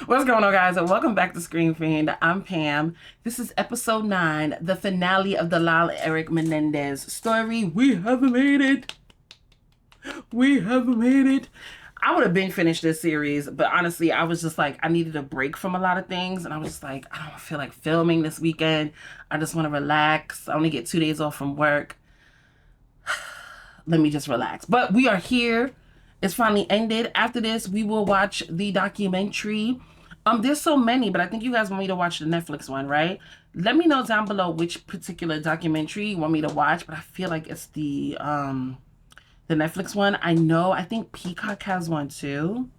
What's going on, guys, and welcome back to Screen Fiend. I'm Pam. This is episode 9, the finale of the Lyle Erik Menendez story. We have made it. We have made it. I would have been finished this series, but honestly, I was just like, I needed a break from a lot of things, and I was just like, I don't feel like filming this weekend. I just want to relax. I only get 2 days off from work. Let me just relax. But we are here. It's finally ended. After this, we will watch the documentary. There's so many, but I think you guys want me to watch the Netflix one, right? Let me know down below which particular documentary you want me to watch, but I feel like it's the Netflix one. I think Peacock has one too.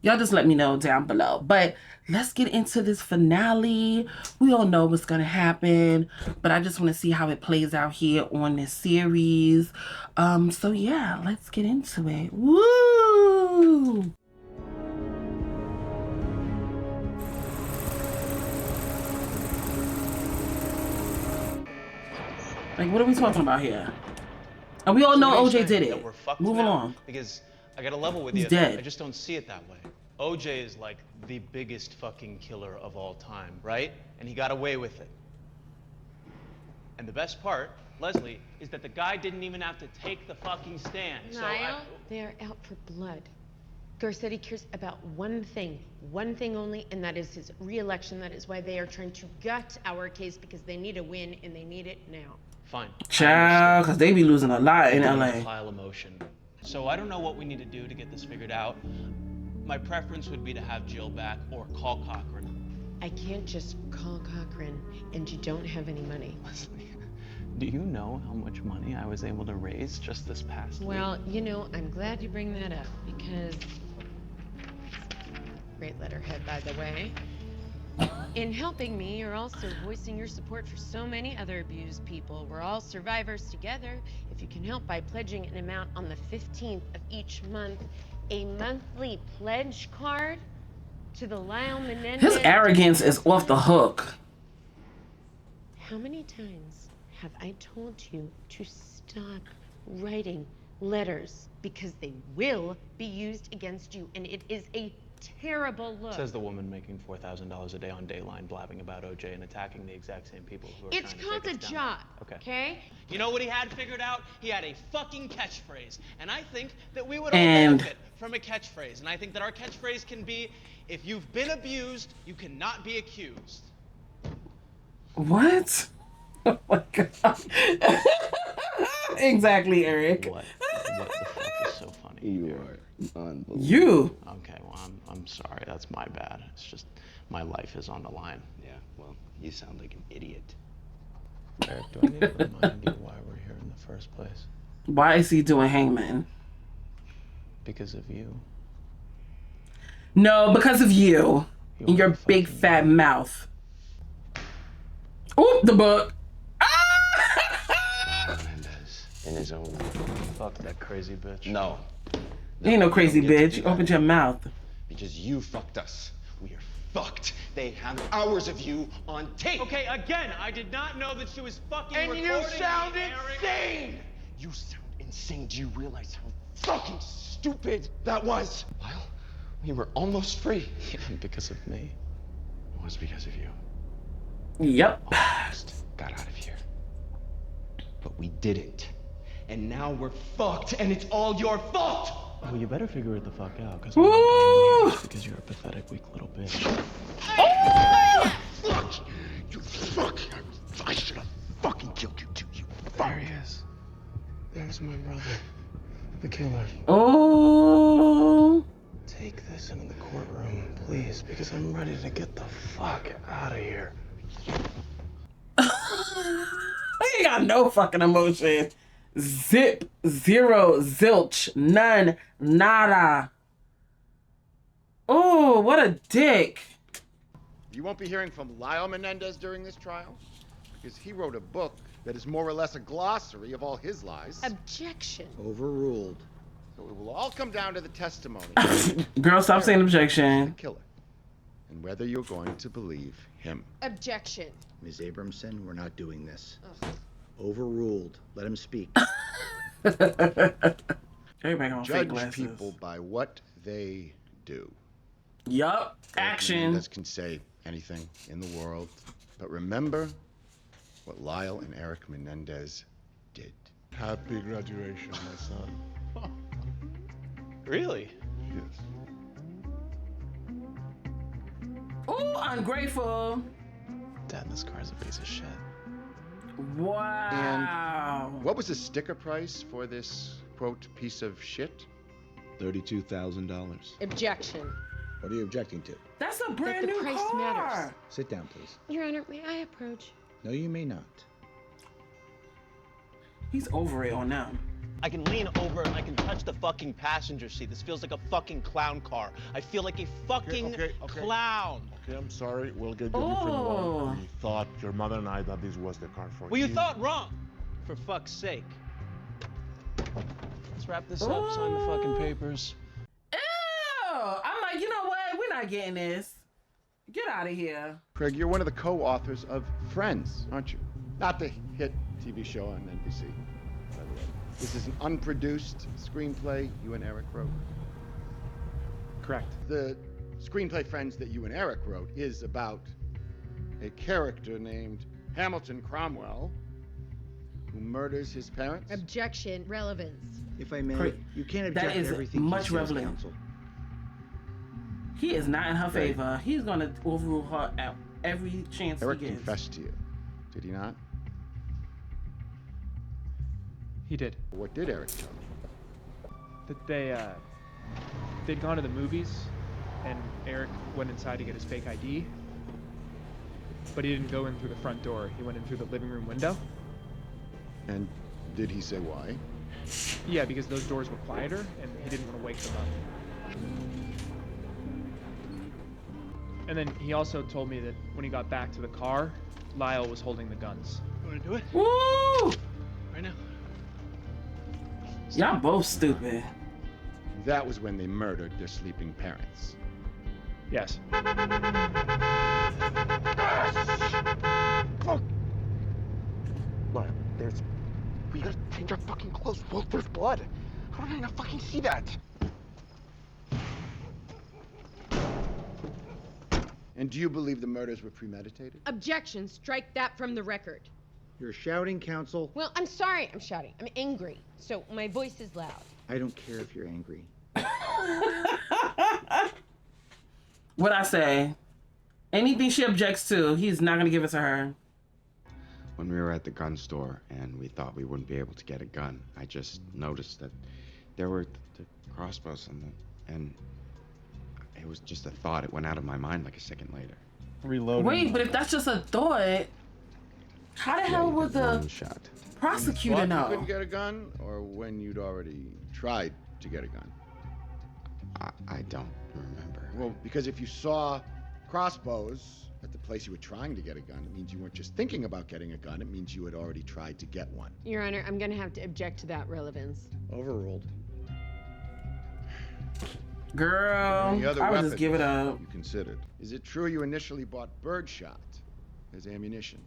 Y'all just let me know down below. But let's get into this finale. We all know what's going to happen, but I just want to see how it plays out here on this series. So yeah, let's get into it. Woo! Like, what are we talking about here? And we all know OJ did it. Move along. Because I gotta level with He's you. Dead. I just don't see it that way. OJ is like the biggest fucking killer of all time, right? And he got away with it. And the best part, Leslie, is that the guy didn't even have to take the fucking stand. Lyle, they're out for blood. Garcetti cares about one thing only, and that is his re-election. That is why they are trying to gut our case, because they need a win, and they need it now. Fine. Child, because they be losing a lot in LA. Pile of motion. So I don't know what we need to do to get this figured out. My preference would be to have Jill back or call Cochran. I can't just call Cochran, and you don't have any money. Leslie, do you know how much money I was able to raise just this past week? Well, you know, I'm glad you bring that up, because... Great letterhead, by the way. In helping me, you're also voicing your support for so many other abused people. We're all survivors together. If you can help by pledging an amount on the 15th of each month, a monthly pledge card to the Lyle Menendez... His arrogance is off the hook. How many times have I told you to stop writing letters? Because they will be used against you, and it is a terrible look. Says the woman making $4,000 a day on Dayline, blabbing about OJ and attacking the exact same people who are It's trying to called a take us down. job, Okay. You know what he had figured out? He had a fucking catchphrase. And I think that we would all And- benefit from a catchphrase. And I think that our catchphrase can be, if you've been abused, you cannot be accused. What? Oh my god. Exactly, Erik. What the fuck is so funny? You are unbelievable. You. Okay, well, I'm sorry. That's my bad. It's just my life is on the line. Yeah, well, you sound like an idiot. Erik, do I need to remind you why we're here in the first place? Why is he doing hangman? Because of you. No, because of you. And your are big fucking fat mouth. Oop, the book. Menendez, in his own way. Fuck that crazy bitch. No. You ain't no crazy you don't get to bitch. do You that. opened your mouth. Because you fucked us. We are fucked. They have hours of you on tape. Okay, again, I did not know that she was fucking And recording you me, sound Erik. insane! You sound insane. Do you realize how fucking stupid that was? Lyle, we were almost free. Yeah, because of me. It was because of you. Yep. Almost got out of here. But we didn't. And now we're fucked, and it's all your fault! Oh, you better figure it the fuck out, because Woo! I'm not dying here just because you're a pathetic, weak little bitch. Fuck! You fuck! I should have fucking killed you too, you fuck! There he is. There's my brother, the killer. Oh. Take this into the courtroom, please, because I'm ready to get the fuck out of here. He got no fucking emotion. Zip, zero, zilch, none, nada. Oh, what a dick. You won't be hearing from Lyle Menendez during this trial, because he wrote a book that is more or less a glossary of all his lies. Objection. Overruled. So it will all come down to the testimony Girl, stop saying of the objection. killer, and whether you're going to believe him. Objection. Ms. Abramson, we're not doing this. Overruled. Let him speak. Everybody on fake Judge glasses. people by what they do. Yup. Erik Action. Menendez can say anything in the world, but remember what Lyle and Erik Menendez did. Happy graduation, my son. Really? Yes. Ooh, ungrateful. Dad, this car's a piece of shit. Wow. What was the sticker price for this, quote, piece of shit? $32,000. Objection. What are you objecting to? That's a brand the new price car. matters. Sit down, please. Your Honor, may I approach? No, you may not. He's over it on them. I can lean over and I can touch the fucking passenger seat. This feels like a fucking clown car. I feel like a fucking Okay. clown. Okay, I'm sorry. We'll get you a different Oh. one. We thought, your mother and I thought this was the car for Well, you thought wrong. For fuck's sake. Let's wrap this up, sign the fucking papers. Ew. I'm like, you know what? We're not getting this. Get out of here. Craig, you're one of the co-authors of Friends, aren't you? Not the hit TV show on NBC, by the way. This is an unproduced screenplay you and Erik wrote. Correct. The screenplay Friends that you and Erik wrote is about a character named Hamilton Cromwell who murders his parents. Objection. Relevance. If I may, Cra- you can't that object is to everything much he says, relevant. counsel. He is not in her favor. He's gonna overrule her at every chance Erik he gets. confessed to you, did he not? He did. What did Erik tell you? That they'd gone to the movies, and Erik went inside to get his fake ID. But he didn't go in through the front door. He went in through the living room window. And did he say why? Yeah, because those doors were quieter, and he didn't want to wake them up. And then he also told me that when he got back to the car, Lyle was holding the guns. You wanna do it? Woo! Right now. Y'all both stupid. That was when they murdered their sleeping parents. Yes. Fuck! Lyle, we gotta change our fucking clothes. Look, there's blood. How did I not fucking see that? And do you believe the murders were premeditated? Objection. Strike that from the record. You're shouting, counsel. Well, I'm sorry I'm shouting. I'm angry. So my voice is loud. I don't care if you're angry. What I say? Anything she objects to, he's not gonna give it to her. When we were at the gun store and we thought we wouldn't be able to get a gun, I just noticed that there were the crossbows and it was just a thought. It went out of my mind like a second later. Reloading. Wait, but if that's just a thought, how the hell would One the shot. prosecutor Thought you know? couldn't get a gun, or when you'd already tried to get a gun? I don't remember. Well, because if you saw crossbows at the place you were trying to get a gun, it means you weren't just thinking about getting a gun, it means you had already tried to get one. Your Honor, I'm gonna have to object to that relevance. Overruled. Girl, Any other I would weapons just give it up. you considered? Is it true you initially bought birdshot as ammunition?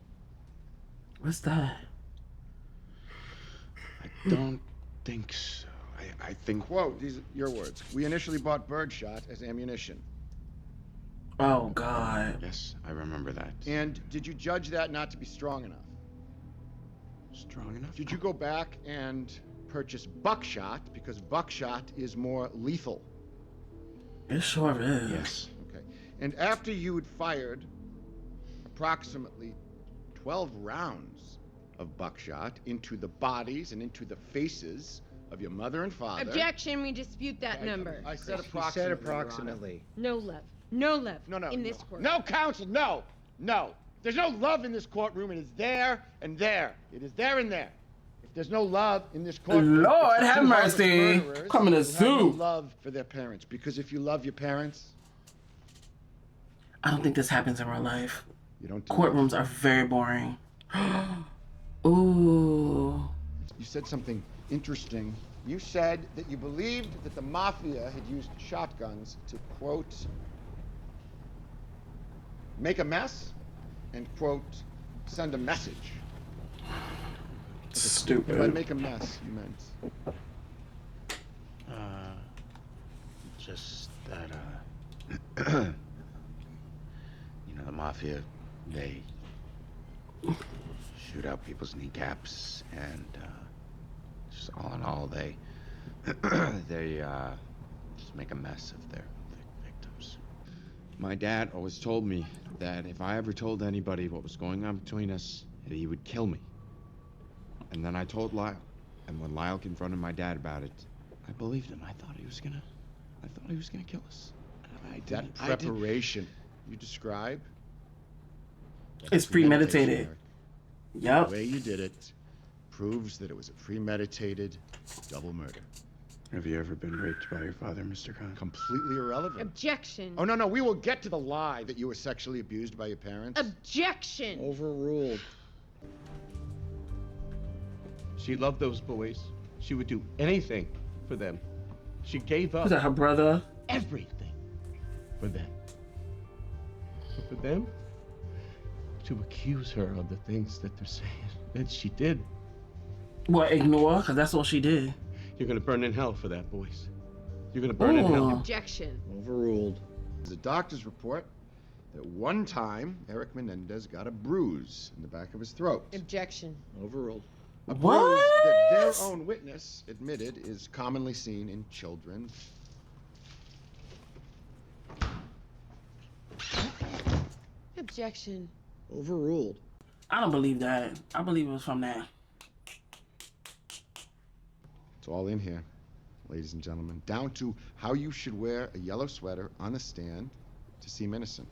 What's that? I don't think so. I think. Quote, these are your words. We initially bought birdshot as ammunition. Oh God. Yes, I remember that. And did you judge that not to be strong enough? Strong enough? Did you go back and purchase buckshot because buckshot is more lethal? It sure is. Yes. Okay. And after you had fired approximately 12 rounds of buckshot into the bodies and into the faces of your mother and father. Objection. We dispute that number. I said He approximately. said Your Honor. approximately. No love. No love. No, no. In this no. court. No, counsel, no. No. There's no love in this courtroom. It is there and there. It is there and there. If there's no love in this courtroom, Lord it's the have two heartless mercy. murderers Coming to who have no sue. love for their parents. Because if you love your parents, I don't think this happens in real life. you don't do Courtrooms are very boring. Ooh. You said something interesting. You said that you believed that the mafia had used shotguns to, quote, make a mess and, quote, send a message. Stupid. If I make a mess, you meant. Just that, you know, the mafia, they shoot out people's kneecaps, and, just all in all, they, they, just make a mess of their victims. My dad always told me that if I ever told anybody what was going on between us, that he would kill me. And then I told Lyle, and when Lyle confronted my dad about it, I believed him. I thought he was gonna kill us. That preparation you describe. It's premeditated. Yep. The way you did it proves that it was a premeditated double murder. Have you ever been raped by your father, Mr. Khan? Completely irrelevant. Objection. Oh, no, we will get to the lie that you were sexually abused by your parents. Objection. Overruled. She loved those boys. She would do anything for them. She gave up Was that her brother? everything for them. But for them to accuse her of the things that they're saying that she did. What, ignore? Because that's all she did. You're gonna burn in hell for that, boys. You're gonna burn in hell. Objection. Overruled. There's a doctor's report that one time Erik Menendez got a bruise in the back of his throat. Objection. Overruled. A What? bruise that their own witness admitted is commonly seen in children. Objection. Overruled. I don't believe that. I believe it was from that. It's all in here, ladies and gentlemen, down to how you should wear a yellow sweater on a stand to seem innocent.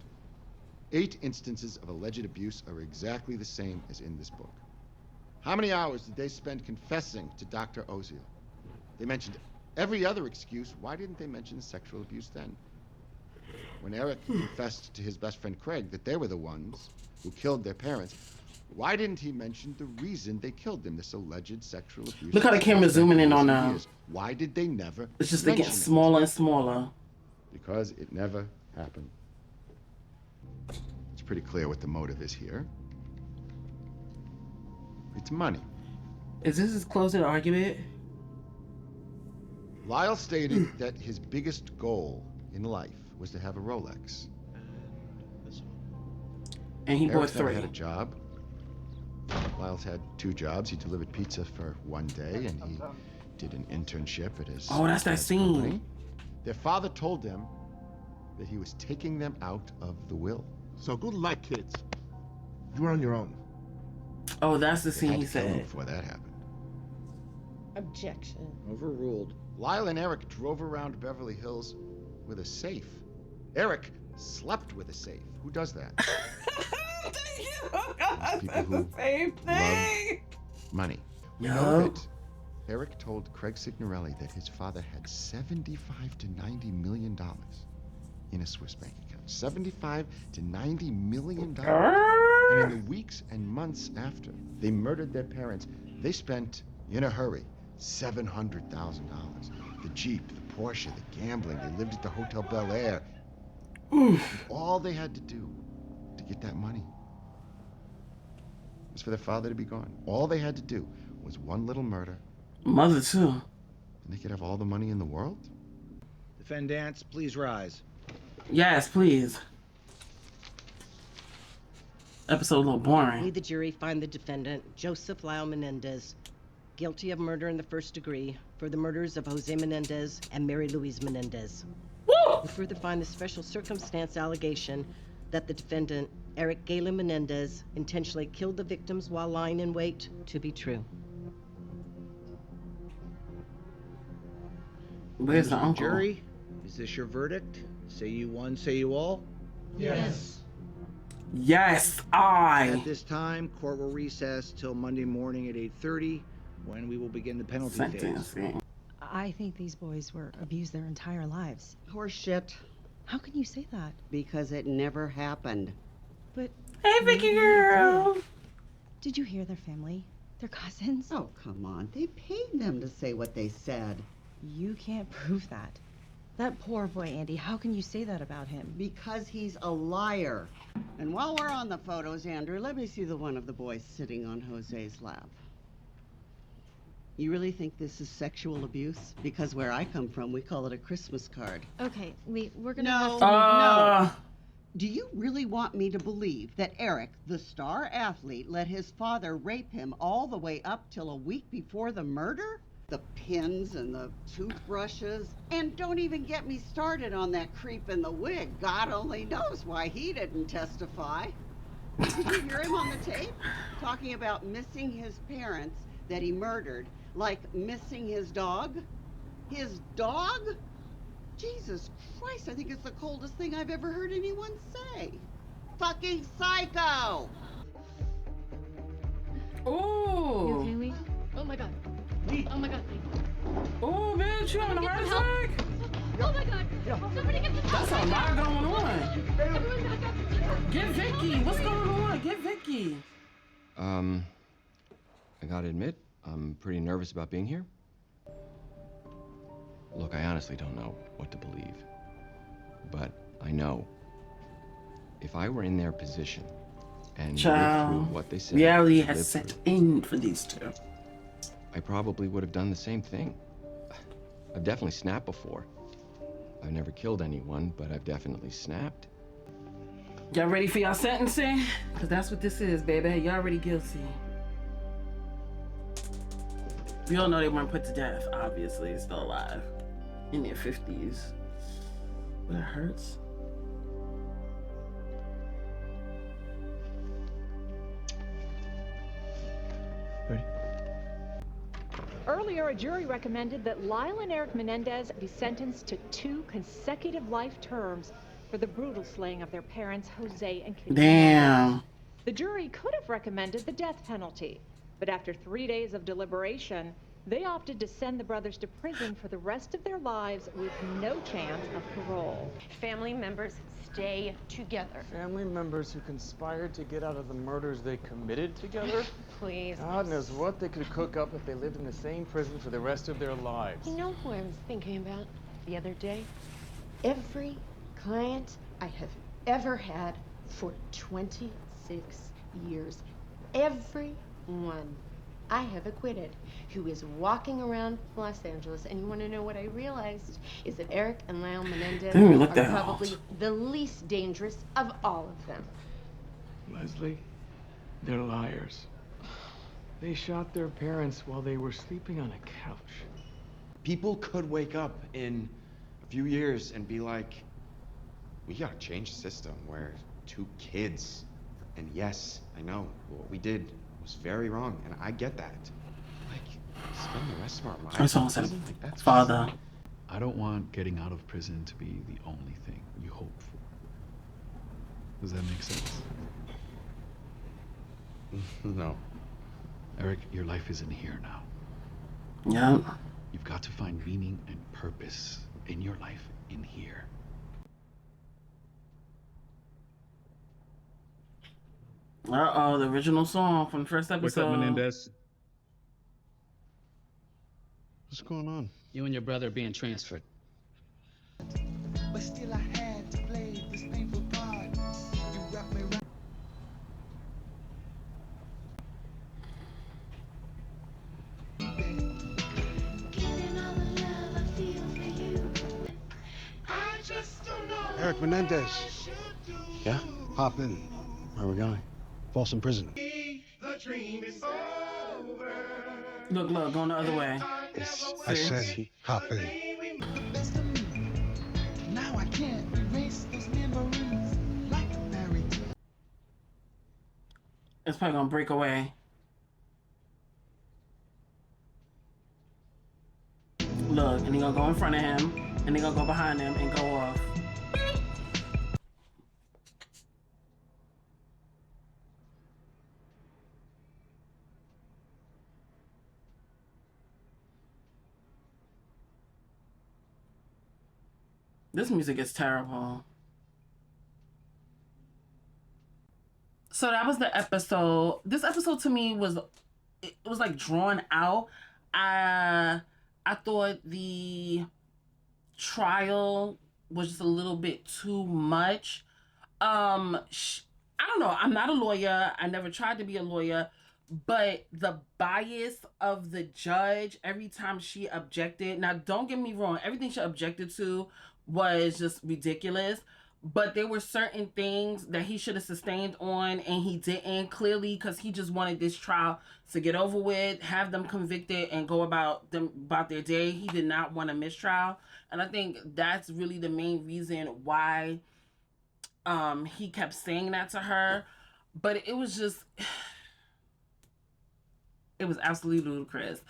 8 instances of alleged abuse are exactly the same as in this book. How many hours did they spend confessing to Dr. Oziel? They mentioned every other excuse. Why didn't they mention the sexual abuse then? When Erik confessed to his best friend Craig that they were the ones who killed their parents, why didn't he mention the reason they killed them, this alleged sexual abuse? Look how the camera's zooming in on them. Why did they never It's just they get mention it? smaller and smaller. Because it never happened. It's pretty clear what the motive is here. It's money. Is this his closing argument? Lyle stated that his biggest goal in life was to have a Rolex. And he bought Eric's never 3. had a job. Lyle's had 2 jobs. He delivered pizza for one day, and he did an internship at his Oh, that's that dad's scene. company. Their father told them that he was taking them out of the will. So good luck, kids. You're on your own. Oh, that's the They scene had he to kill him said. before that happened. Objection. Overruled. Lyle and Erik drove around Beverly Hills with a safe. Erik slept with a safe. Who does that? People who same thing. Money. We Yup. know that Erik told Craig Signorelli that his father had $75 to $90 million in a Swiss bank account. $75 to $90 million. And in the weeks and months after they murdered their parents, they spent, in a hurry, $700,000. The Jeep, the Porsche, the gambling. They lived at the Hotel Bel Air. All they had to do to get that money was for their father to be gone. All they had to do was one little murder, Mother too. and they could have all the money in the world. Defendants, please rise. Yes, please. Episode a little We, boring. the jury, find the defendant, Joseph Lyle Menendez, guilty of murder in the first degree for the murders of Jose Menendez and Mary Louise Menendez. Woo! We further find the special circumstance allegation that the defendant, Erik Galen Menendez, intentionally killed the victims while lying in wait to be true. Where's the Members of uncle? Jury, is this your verdict? Say you one, say you all? Yes. Yes, At I. this time, court will recess till Monday morning at 8:30, when we will begin the penalty phase. Sentencing. I think these boys were abused their entire lives. Horseshit, How can you say that? because it never happened. But Hey, Vicky girl. did you hear their family? Their cousins? Oh, come on. They paid them to say what they said. You can't prove that. That poor boy, Andy, how can you say that about him? Because he's a liar. And while we're on the photos, Andrew, let me see the one of the boys sitting on Jose's lap. You really think this is sexual abuse? Because where I come from, we call it a Christmas card. Okay, we're gonna No, have to... no. Do you really want me to believe that Erik, the star athlete, let his father rape him all the way up till a week before the murder? The pins and the toothbrushes. And don't even get me started on that creep in the wig. God only knows why he didn't testify. Did you hear him on the tape? Talking about missing his parents that he murdered, like missing his dog? His dog? Jesus Christ, I think it's the coldest thing I've ever heard anyone say. Fucking psycho! Ooh. You okay, Lee? Oh my god. Oh my god. Ooh, bitch, you having a heart attack? Oh my god. Somebody get the That's a lot going on. Everyone back up. Get Vicky. What's going on? Get Vicky. I gotta admit, I'm pretty nervous about being here. Look, I honestly don't know what to believe. But I know if I were in their position and lived through what they said, reality has set in for these two. I probably would have done the same thing. I've definitely snapped before. I've never killed anyone, but I've definitely snapped. Y'all ready for y'all sentencing? Because that's what this is, baby. Y'all already guilty. We all know they weren't put to death, obviously. They're still alive. In their 50s. But it hurts. Ready? Earlier, a jury recommended that Lyle and Erik Menendez be sentenced to 2 consecutive life terms for the brutal slaying of their parents, Jose and Kitty. Damn. The jury could have recommended the death penalty, but after 3 days of deliberation, they opted to send the brothers to prison for the rest of their lives with no chance of parole. Family members stay together. Family members who conspired to get out of the murders they committed together? Please. God knows what they could cook up if they lived in the same prison for the rest of their lives. You know who I was thinking about the other day? Every client I have ever had for 26 years. Every one I have acquitted who is walking around Los Angeles. And you want to know what I realized? Is that Erik and Lyle Menendez are probably the least dangerous of all of them. Leslie, they're liars. They shot their parents while they were sleeping on a couch. People could wake up in a few years and be like, we gotta change the system where 2 kids, and yes, I know, what we did was very wrong, and I get that. Like, spend the rest of our lives. I saw him. Father. I don't want getting out of prison to be the only thing you hope for. Does that make sense? No. Erik, your life isn't here now. Yeah. You've got to find meaning and purpose in your life in here. Uh-oh, the original song from the first episode. What's up, Menendez? What's going on? You and your brother are being transferred. But still I had to play this painful part. You wrap me around. Erik Menendez. Yeah? Hop in. Where are we going? Folsom Prison. Look, going the other way. I said hop in. Now I can't erase those memories like a fairy tale. It's probably gonna break away. Look, and he gonna go in front of him, and they gonna go behind him and go off. This music is terrible. So that was the episode. This episode to me was, it was like drawn out. I thought the trial was just a little bit too much. I don't know. I'm not a lawyer. I never tried to be a lawyer, But the bias of the judge every time she objected, now don't get me wrong, everything she objected to was just ridiculous, but there were certain things that he should have sustained on and he didn't, clearly because he just wanted this trial to get over with, have them convicted and go about their day. He did not want a mistrial, and I think that's really the main reason why he kept saying that to her. But it was just it was absolutely ludicrous.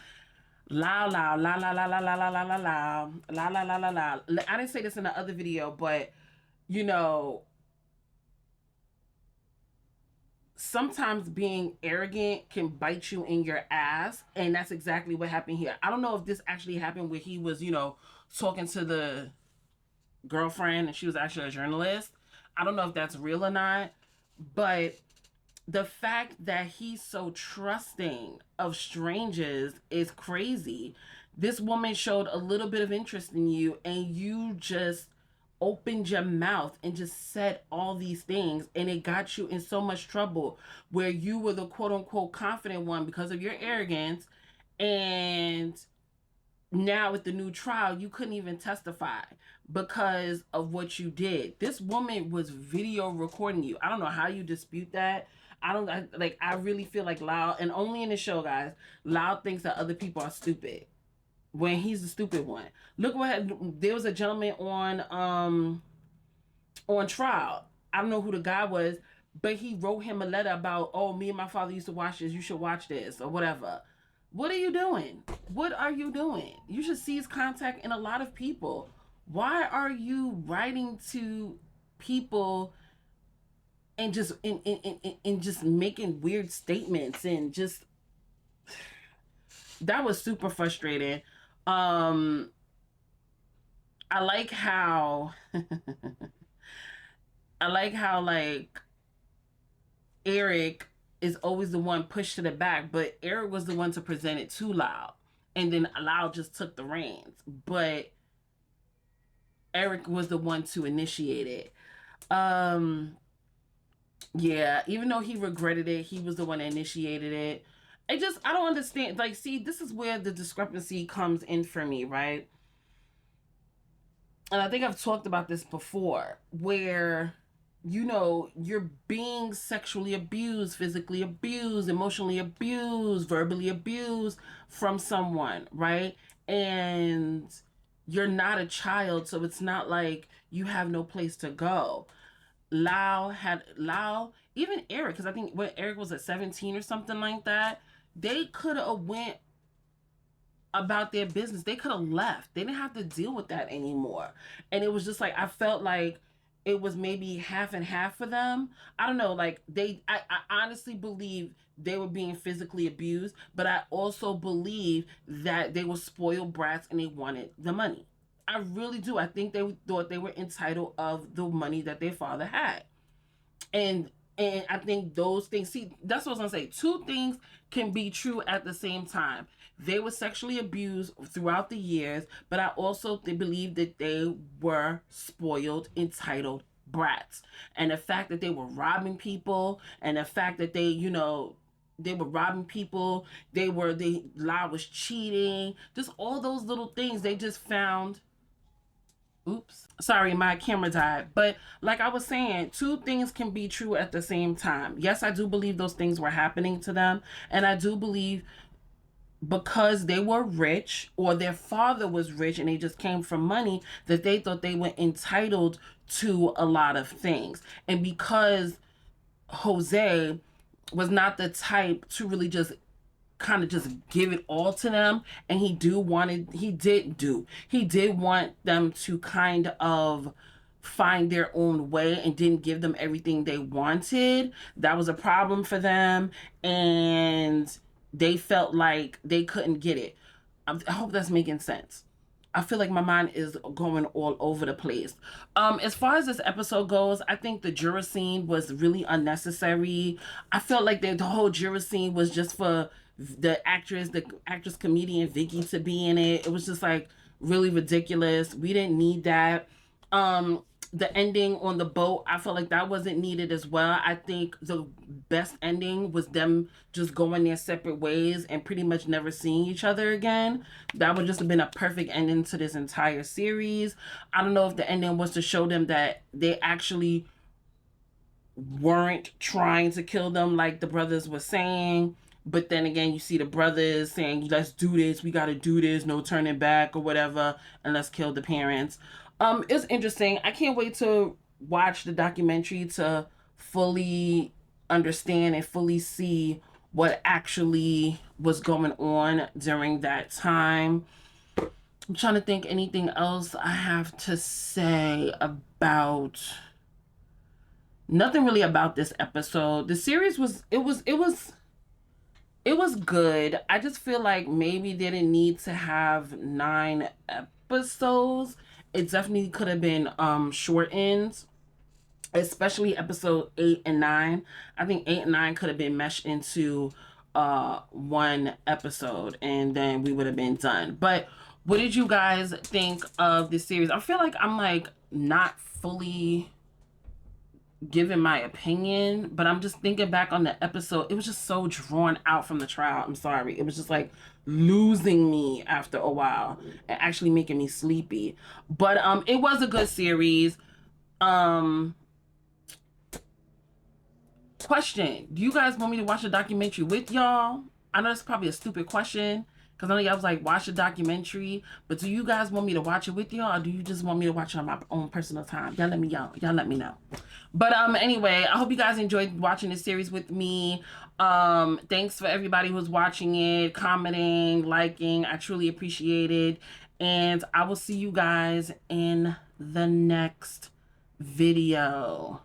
La la la la la la la la la la la la la la la la. I didn't say this in the other video, but you know, sometimes being arrogant can bite you in your ass, and that's exactly what happened here. I don't know if this actually happened where he was, you know, talking to the girlfriend and she was actually a journalist. I don't know if that's real or not, but the fact that he's so trusting of strangers is crazy. This woman showed a little bit of interest in you and you just opened your mouth and just said all these things, and it got you in so much trouble where you were the quote unquote confident one because of your arrogance, and now with the new trial you couldn't even testify because of what you did. This woman was video recording you. I don't know how you dispute that. I really feel like Lyle, and only in the show, guys, Lyle thinks that other people are stupid when he's the stupid one. Look there was a gentleman on trial. I don't know who the guy was, but he wrote him a letter about, oh, me and my father used to watch this, you should watch this or whatever. What are you doing? What are you doing? You should seize contact in a lot of people. Why are you writing to people and just in just making weird statements and just that was super frustrating. I like how like Erik is always the one pushed to the back, but Erik was the one to present it to Lyle, and then Lyle just took the reins, but Erik was the one to initiate it. Yeah, even though he regretted it, he was the one that initiated it. I don't understand. Like, see, this is where the discrepancy comes in for me, right? And I think I've talked about this before, where, you know, you're being sexually abused, physically abused, emotionally abused, verbally abused from someone, right? And you're not a child, so it's not like you have no place to go. Lyle, even Erik, because I think when Erik was at 17 or something like that, they could have went about their business. They could have left. They didn't have to deal with that anymore. And it was just like, I felt like it was maybe half and half for them. I don't know, like I honestly believe they were being physically abused, but I also believe that they were spoiled brats and they wanted the money. I really do. I think they thought they were entitled of the money that their father had. And I think those things, see, that's what I was gonna say. Two things can be true at the same time. They were sexually abused throughout the years, but I also believe that they were spoiled, entitled brats. And the fact that they were robbing people, and the fact that they, you know, they were robbing people, Lyle was cheating, just all those little things they just found. Oops, sorry, my camera died. But like I was saying, two things can be true at the same time. Yes, I do believe those things were happening to them, and I do believe because they were rich or their father was rich and they just came from money, that they thought they were entitled to a lot of things. And because Jose was not the type to really just kind of just give it all to them, and he did want them to kind of find their own way and didn't give them everything they wanted. That was a problem for them, and they felt like they couldn't get it. I hope that's making sense. I feel like my mind is going all over the place. As far as this episode goes, I think the juror scene was really unnecessary. I felt like the whole juror scene was just for the actress comedian Vicky to be in it. It was just like really ridiculous. We didn't need that. the ending on the boat, I felt like that wasn't needed as well. I think the best ending was them just going their separate ways and pretty much never seeing each other again. That would just have been a perfect ending to this entire series. I don't know if the ending was to show them that they actually weren't trying to kill them like the brothers were saying. But then again, you see the brothers saying, let's do this, we gotta do this, no turning back or whatever, and let's kill the parents. It's interesting. I can't wait to watch the documentary to fully understand and fully see what actually was going on during that time. I'm trying to think anything else I have to say about... Nothing really about this episode. The series was good. I just feel like maybe they didn't need to have 9 episodes. It definitely could have been shortened, especially episode 8 and 9. I think 8 and 9 could have been meshed into one episode, and then we would have been done. But what did you guys think of this series? I feel like I'm like not fully giving my opinion, but I'm just thinking back on the episode. It was just so drawn out from the trial. I'm sorry. It was just like losing me after a while and actually making me sleepy. But it was a good series. Question: do you guys want me to watch a documentary with y'all? I know that's probably a stupid question, because I know y'all was like, watch a documentary, but do you guys want me to watch it with y'all, or do you just want me to watch it on my own personal time? Y'all let me know. But anyway, I hope you guys enjoyed watching this series with me. Thanks for everybody who's watching it, commenting, liking. I truly appreciate it. And I will see you guys in the next video,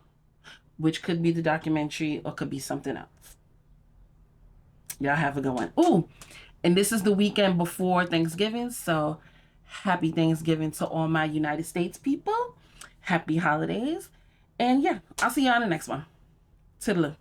which could be the documentary or could be something else. Y'all have a good one. Ooh, and this is the weekend before Thanksgiving, so happy Thanksgiving to all my United States people. Happy holidays. And yeah, I'll see y'all in the next one. Toodaloo.